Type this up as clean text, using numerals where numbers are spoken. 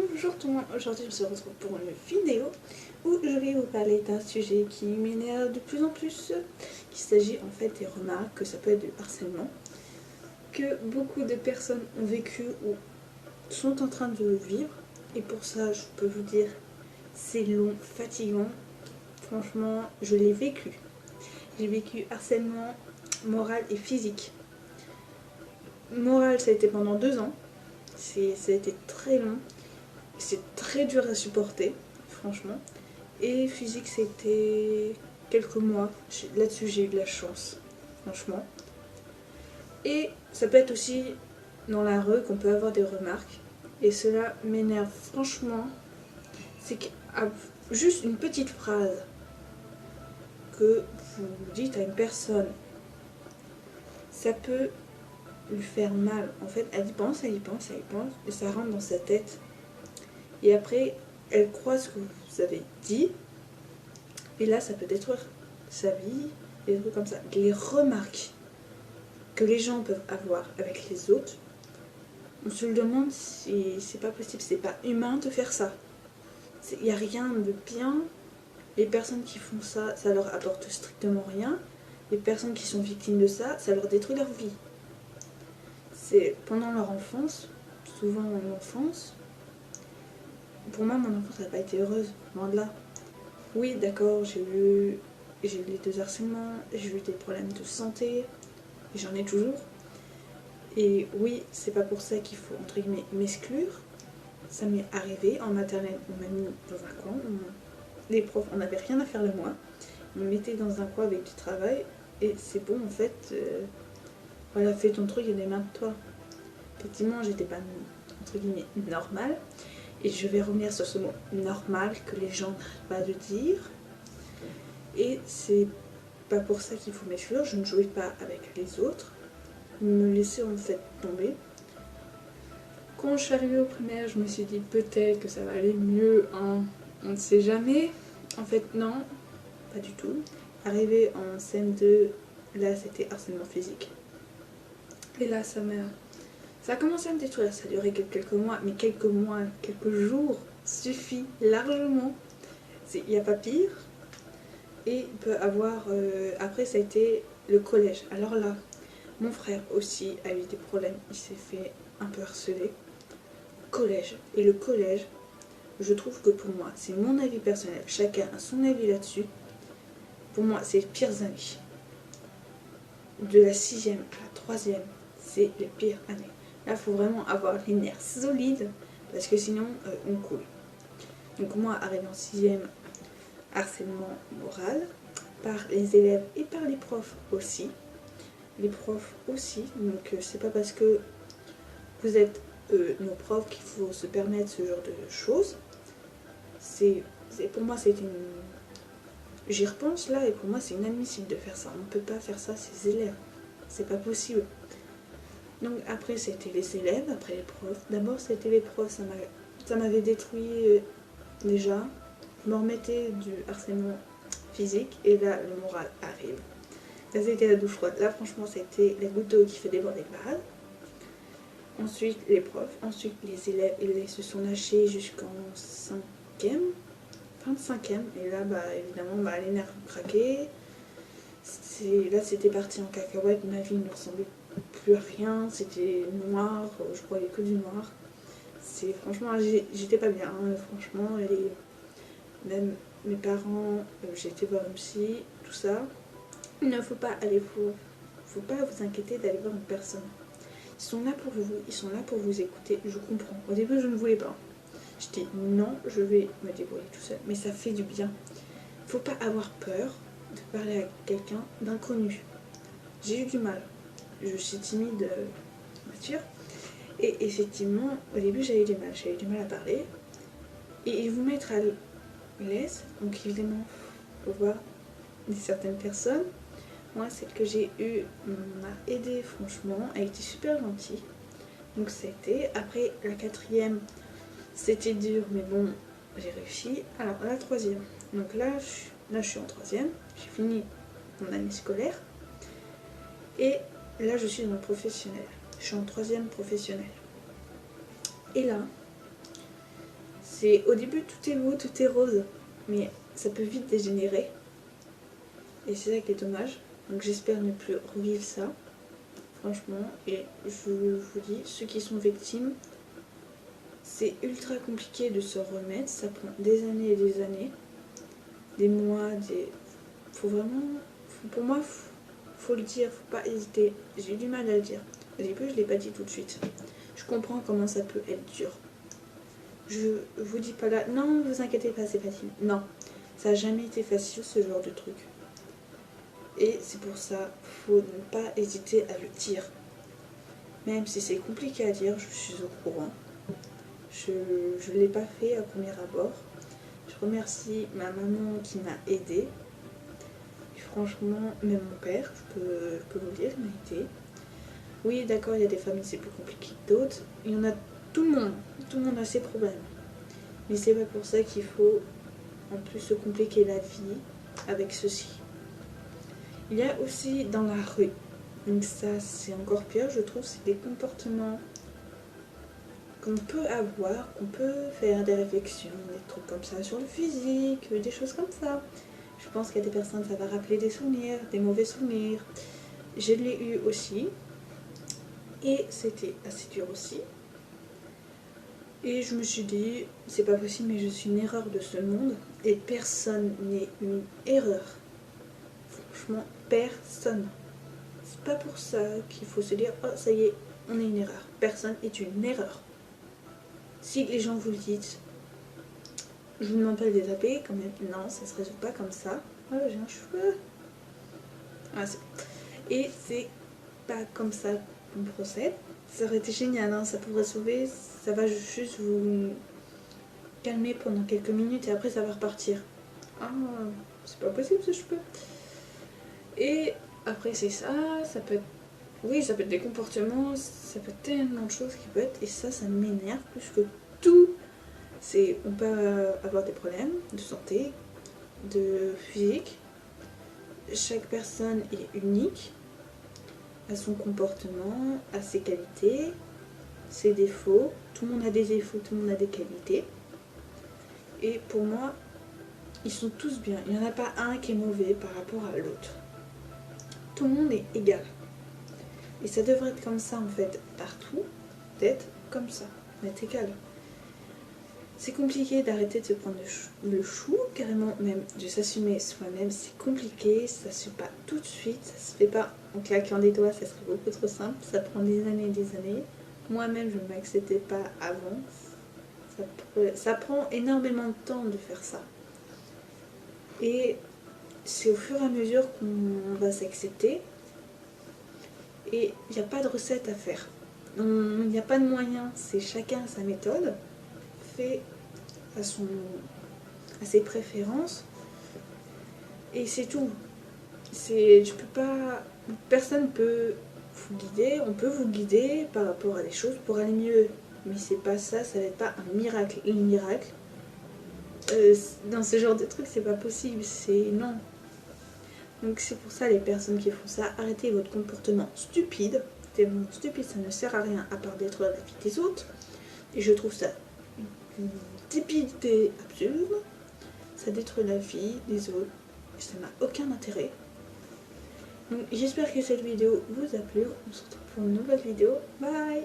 Bonjour tout le monde, aujourd'hui on se retrouve pour une vidéo où je vais vous parler d'un sujet qui m'énerve de plus en plus. Il s'agit en fait des remarques, que ça peut être du harcèlement, que beaucoup de personnes ont vécu ou sont en train de vivre. Et pour ça je peux vous dire, c'est long, fatigant. Franchement, je l'ai vécu. J'ai vécu harcèlement moral et physique. Moral, ça a été pendant 2 ans. Ça a été très long. C'est très dur à supporter, franchement. Et physique, c'était quelques mois. Là-dessus, j'ai eu de la chance, franchement. Et ça peut être aussi dans la rue qu'on peut avoir des remarques. Et cela m'énerve, franchement. C'est que juste une petite phrase que vous dites à une personne, ça peut lui faire mal. En fait, elle y pense, et ça rentre dans sa tête. Et après, elle croit ce que vous avez dit. Et là, ça peut détruire sa vie, des trucs comme ça. Les remarques que les gens peuvent avoir avec les autres, on se le demande si c'est pas possible, c'est pas humain de faire ça. Il n'y a rien de bien. Les personnes qui font ça, ça leur apporte strictement rien. Les personnes qui sont victimes de ça, ça leur détruit leur vie. C'est pendant leur enfance, souvent en enfance. Pour moi, mon enfance n'a pas été heureuse, loin de là. Oui, d'accord, j'ai eu les 2 harcèlements, j'ai eu des problèmes de santé, et j'en ai toujours. Et oui, c'est pas pour ça qu'il faut, entre guillemets, m'exclure. Ça m'est arrivé en maternelle, on m'a mis dans un coin, les profs, on n'avait rien à faire de moi. Ils me mettaient dans un coin avec du travail, et c'est bon, en fait, voilà, fais ton truc et démarre-toi. Effectivement, j'étais pas, entre guillemets, normale. Et je vais revenir sur ce mot normal que les gens n'arrêtent pas de dire. Et c'est pas pour ça qu'il faut m'exclure. Je ne jouais pas avec les autres. Me laisser en fait tomber. Quand je suis arrivée au primaire, je me suis dit peut-être que ça va aller mieux. Hein. On ne sait jamais. En fait, non, pas du tout. Arrivée en CM2, là c'était harcèlement physique. Et là, ça a commencé à me détruire, ça a duré quelques mois, mais quelques jours suffit largement. Il n'y a pas pire. Et il peut avoir... après, ça a été le collège. Alors là, mon frère aussi a eu des problèmes. Il s'est fait un peu harceler. Collège. Et le collège, je trouve que pour moi, c'est mon avis personnel. Chacun a son avis là-dessus. Pour moi, c'est les pires années. De la 6e à la 3e, c'est les pires années. Là, il faut vraiment avoir les nerfs solides parce que sinon, on coule. Donc moi, arrivé en 6e, harcèlement moral par les élèves et par les profs aussi. Les profs aussi, donc c'est pas parce que vous êtes nos profs qu'il faut se permettre ce genre de choses. Pour moi, c'était une... J'y repense là et pour moi, c'est inadmissible de faire ça. On ne peut pas faire ça à ses élèves. C'est pas possible. Donc après c'était les élèves, après les profs. D'abord c'était les profs, ça m'avait détruit déjà. Je me remettais du harcèlement physique et là le moral arrive. Là c'était la douche froide, là franchement c'était la goutte d'eau qui fait déborder le vase. Ensuite les profs, ensuite les élèves, ils se sont lâchés jusqu'en 5e, fin de 5e. Et là évidemment les nerfs ont craqué. Là c'était parti en cacahuète, ma vie ne ressemblait plus rien, c'était noir, je croyais que du noir. Franchement, j'étais pas bien, hein, franchement, même mes parents, j'ai été voir une psy, tout ça. Il ne faut pas aller, faut pas vous inquiéter d'aller voir une personne. Ils sont là pour vous, ils sont là pour vous écouter, je comprends. Au début, je ne voulais pas. Je dis non, je vais me débrouiller tout seul, mais ça fait du bien. Faut pas avoir peur de parler à quelqu'un d'inconnu. J'ai eu du mal. Je suis timide nature. Et effectivement, au début, j'avais du mal à parler. Et vous mettre à l'aise, donc évidemment, il faut voir certaines personnes. Moi, celle que j'ai eue m'a aidée, franchement. Elle était super gentille. Donc, c'était. Après, la 4e, c'était dur, mais bon, j'ai réussi. Alors, la 3e. Donc là, je suis en 3e. J'ai fini mon année scolaire. Et là, je suis dans le professionnel. Je suis en 3e professionnel. Et là, C'est au début tout est beau, tout est rose, mais ça peut vite dégénérer. Et c'est ça qui est dommage. Donc j'espère ne plus revivre ça, franchement. Et je vous dis, ceux qui sont victimes, c'est ultra compliqué de se remettre. Ça prend des années et des années, des mois, faut vraiment, pour moi, faut le dire, faut pas hésiter. J'ai eu du mal à le dire. Au début, je l'ai pas dit tout de suite. Je comprends comment ça peut être dur. Je vous dis pas là, non, vous inquiétez pas, c'est facile. Non, ça n'a jamais été facile ce genre de truc. Et c'est pour ça, faut ne pas hésiter à le dire. Même si c'est compliqué à dire, je suis au courant. Je ne l'ai pas fait à premier abord. Je remercie ma maman qui m'a aidée. Et franchement, même mon père, je peux vous le dire, m'a aidée. Oui, d'accord, il y a des familles c'est plus compliqué que d'autres. Il y en a tout le monde a ses problèmes. Mais c'est pas pour ça qu'il faut en plus se compliquer la vie avec ceci. Il y a aussi dans la rue, donc ça c'est encore pire je trouve, c'est des comportements qu'on peut avoir, qu'on peut faire des réflexions, des trucs comme ça sur le physique, des choses comme ça. Je pense qu'il y a des personnes, ça va rappeler des souvenirs, des mauvais souvenirs. Je l'ai eu aussi, et c'était assez dur aussi. Et je me suis dit, c'est pas possible, mais je suis une erreur de ce monde, et personne n'est une erreur. Franchement, personne. C'est pas pour ça qu'il faut se dire, oh ça y est, on est une erreur. Personne est une erreur. Si les gens vous le disent, je vous demande pas de les taper quand même. Non, ça se résout pas comme ça. Oh, j'ai un cheveu. Ah, et c'est pas comme ça qu'on procède. Ça aurait été génial, hein, ça pourrait sauver. Ça va juste vous calmer pendant quelques minutes et après ça va repartir. Ah, c'est pas possible ce cheveu. Et après c'est ça peut être... Oui, ça peut être des comportements, ça peut être tellement de choses qui peuvent être... Et ça m'énerve plus que tout. On peut avoir des problèmes de santé, de physique. Chaque personne est unique, à son comportement, à ses qualités, ses défauts. Tout le monde a des défauts, tout le monde a des qualités. Et pour moi, ils sont tous bien. Il n'y en a pas un qui est mauvais par rapport à l'autre. Tout le monde est égal. Et ça devrait être comme ça en fait, partout, d'être comme ça, d'être égal. C'est compliqué d'arrêter de se prendre le chou, carrément même de s'assumer soi-même, c'est compliqué, ça se fait pas tout de suite, ça se fait pas en claquant des doigts, ça serait beaucoup trop simple, ça prend des années et des années. Moi-même je ne m'acceptais pas avant, ça prend énormément de temps de faire ça. Et c'est au fur et à mesure qu'on va s'accepter, et il n'y a pas de recette à faire. Il n'y a pas de moyen, c'est chacun sa méthode, fait à ses préférences, et c'est tout. Je peux pas, personne peut vous guider, on peut vous guider par rapport à des choses pour aller mieux, mais c'est pas ça, ça va être pas un miracle. Un miracle, dans ce genre de truc, c'est pas possible, c'est non. Donc c'est pour ça les personnes qui font ça, arrêtez votre comportement stupide. Tellement stupide, ça ne sert à rien à part détruire la vie des autres. Et je trouve ça une stupidité absurde. Ça détruit la vie des autres. Et ça n'a aucun intérêt. Donc j'espère que cette vidéo vous a plu. On se retrouve pour une nouvelle vidéo. Bye!